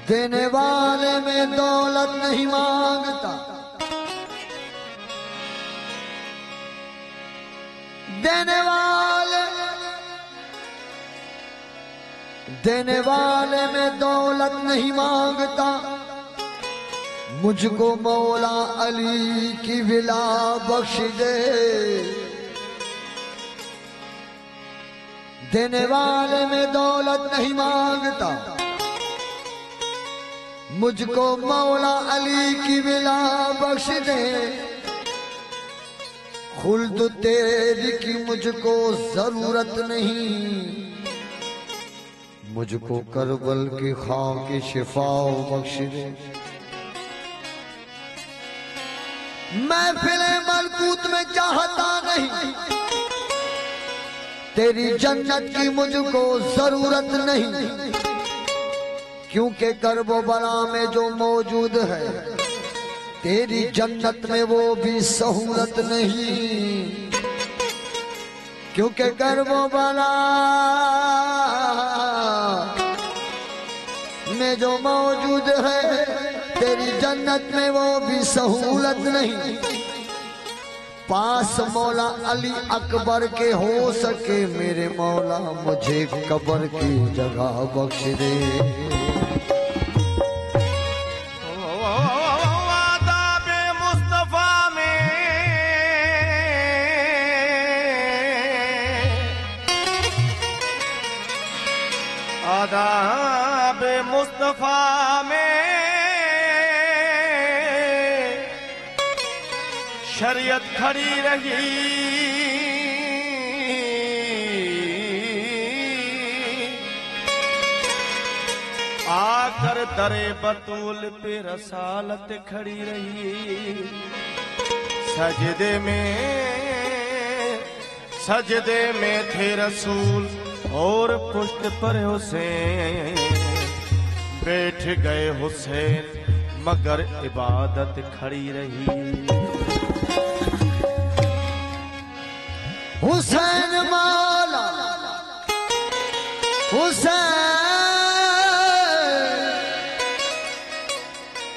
देने वाले में दौलत नहीं मांगता, देने वाले में दौलत नहीं मांगता। मुझको मौला अली की विला बख्श दे। देने वाले में दौलत नहीं मांगता, मुझको मौला अली की विला बख्श दे। खुल्द तेरी की मुझको जरूरत नहीं, मुझको करबल की खाक की शिफा बख्श दे। महफिल मलकूत में चाहता नहीं, तेरी जन्नत की मुझको जरूरत नहीं, क्योंकि करबो बला में जो मौजूद है तेरी जन्नत में वो भी सहूलत नहीं। क्योंकि करबो बला में जो मौजूद है तेरी जन्नत में वो भी सहूलत नहीं। पास मौला अली अकबर के हो सके मेरे मौला मुझे कब्र की जगह बख्श दे। आदाब मुस्तफा में शरीयत खड़ी रही, आकर दरे बतूल पे रसालत खड़ी रही। सजदे में थे रसूल और पुष्ट पर हुसैन। बैठ गए हुसैन मगर इबादत खड़ी रही। हुसैन मौला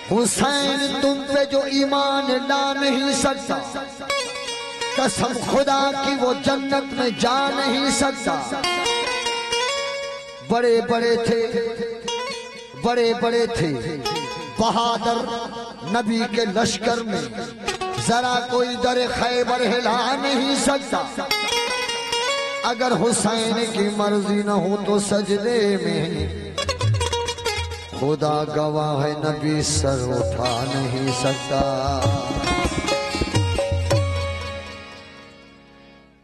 हुसैन तुम पे जो ईमान ला नहीं सकता, कसम खुदा की वो जन्नत में जा नहीं सकता। बड़े बड़े थे बहादुर नबी के लश्कर में, जरा कोई दर खैबर हिला नहीं सकता। अगर हुसैन की मर्जी न हो तो सजदे में खुदा गवाह है नबी सर उठा नहीं सकता।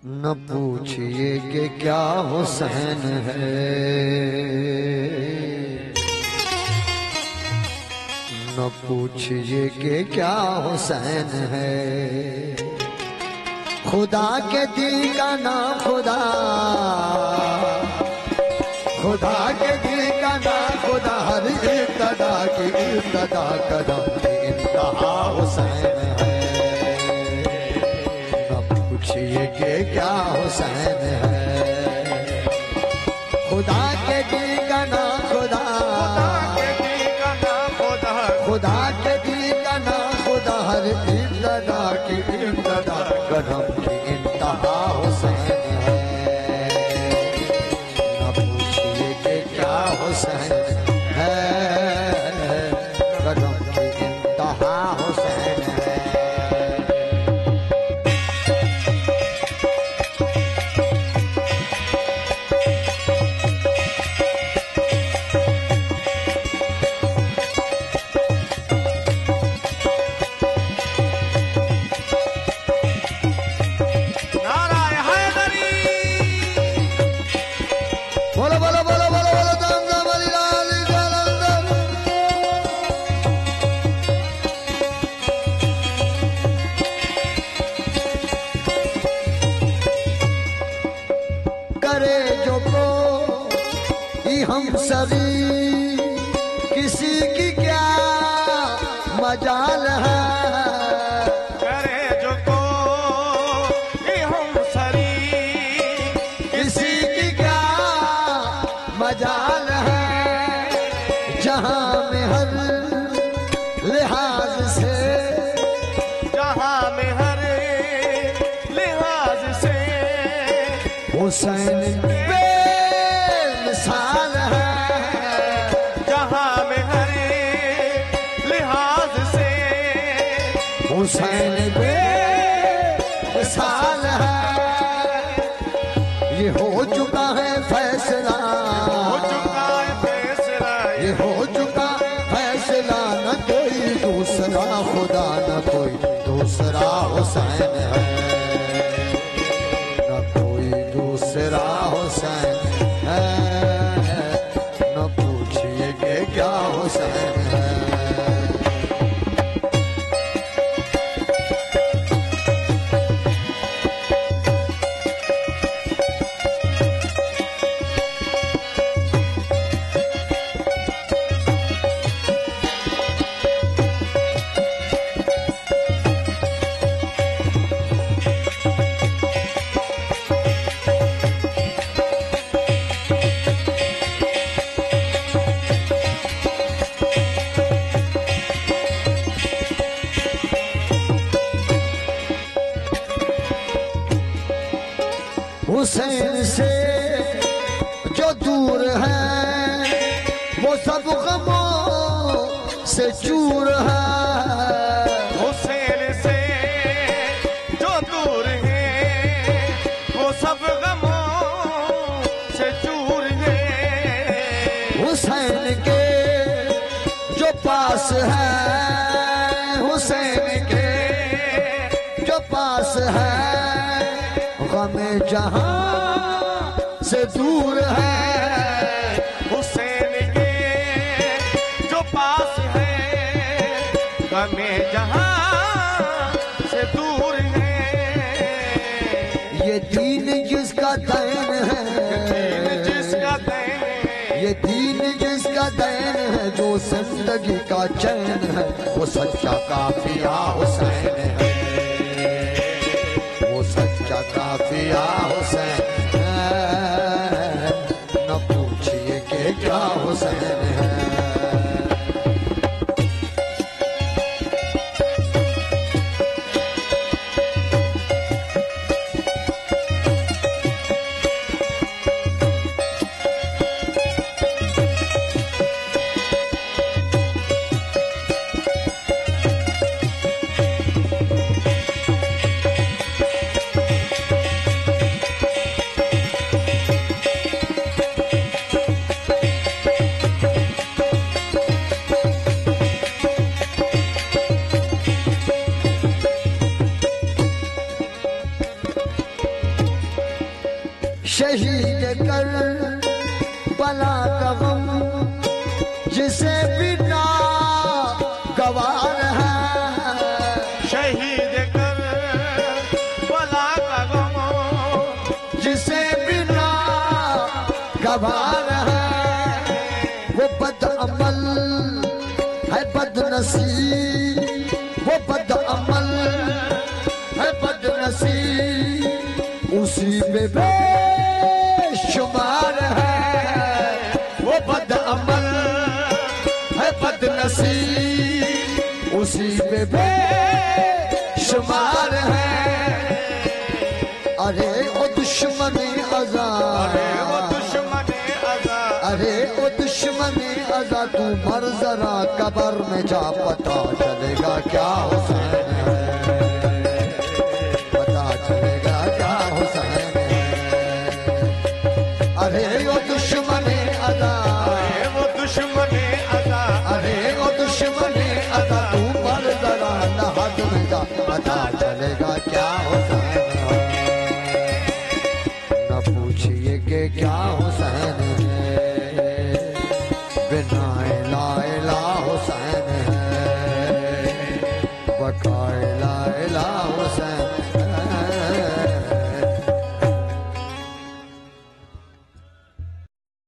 न पूछिए कि क्या हुसैन है, न पूछिए कि क्या हुसैन है। खुदा के दिल का नाम खुदा, खुदा के दिल का नाम खुदा, हर इब्तदा की इब्तदा कदम की इंतहा हुसैन है। न पूछिए कि क्या हुसैन है। खुदा के दिल का नाम खुदा, खुदा के दिल का नाम खुदा, हर इब्तदा की इब्तदा कदम की इंतहा हुसैन है। न पूछिए कि क्या हुसैन है, कदम की इंतहा हुसैन है। हम सभी किसी की क्या मजाल है, करे जो को हम सरी किसी की क्या मजाल है। जहां में हर लिहाज से, जहां में हर लिहाज से हुसैन बेमिसाल है। जहां में हर लिहाज से हुसैन बेमिसाल है। ये हो चुका है फैसला, हो चुका है फैसला, ये हो चुका फैसला, न कोई दूसरा खुदा न कोई दूसरा हुसैन है, न कोई दूसरा हुसैन है, न पूछिए कि क्या हुसैन है। हुसैन से जो दूर है वो सब गमों से चूर है। हुसैन से जो दूर है वो सब गमों से दूर है। हुसैन के जो पास है, हुसैन के जो पास है, गमे जहां से दूर है। हुसैन के जो पास है गमे जहां से दूर है। ये दीन जिसका दैन है, जिसका दैन ये दीन जिसका दैन है, जो जिंदगी का चैन है, वो सच्चा काफिया हुसैन है, वो सच्चा काफिया हुसैन है, न पूछिए कि क्या हुसैन है। शहीद कर बला का गम जिसे बिना गवार है, शहीद कर बला का गम जिसे बिना गवार है। वो बदअमल है बदनसीब, वो बदअमल है बदनसीब, उसी में बेशुमार है। वो बदअमल है बदनसीब, उसी में बेशुमार है। अरे ओ दुश्मनी अज़ा, अरे वो दुश्मन अज़ा, अरे ओ दुश्मनी अज़ा, तू मर जरा कब्र में जा, पता चलेगा क्या हुसैन है, पता चलेगा क्या हुसैन है। अरे ओ दुश्मनी अज़ा, अरे वो दुश्मन अज़ा, अरे ओ दुश्मनी अज़ा, तू मर जरा नहद में जा, पता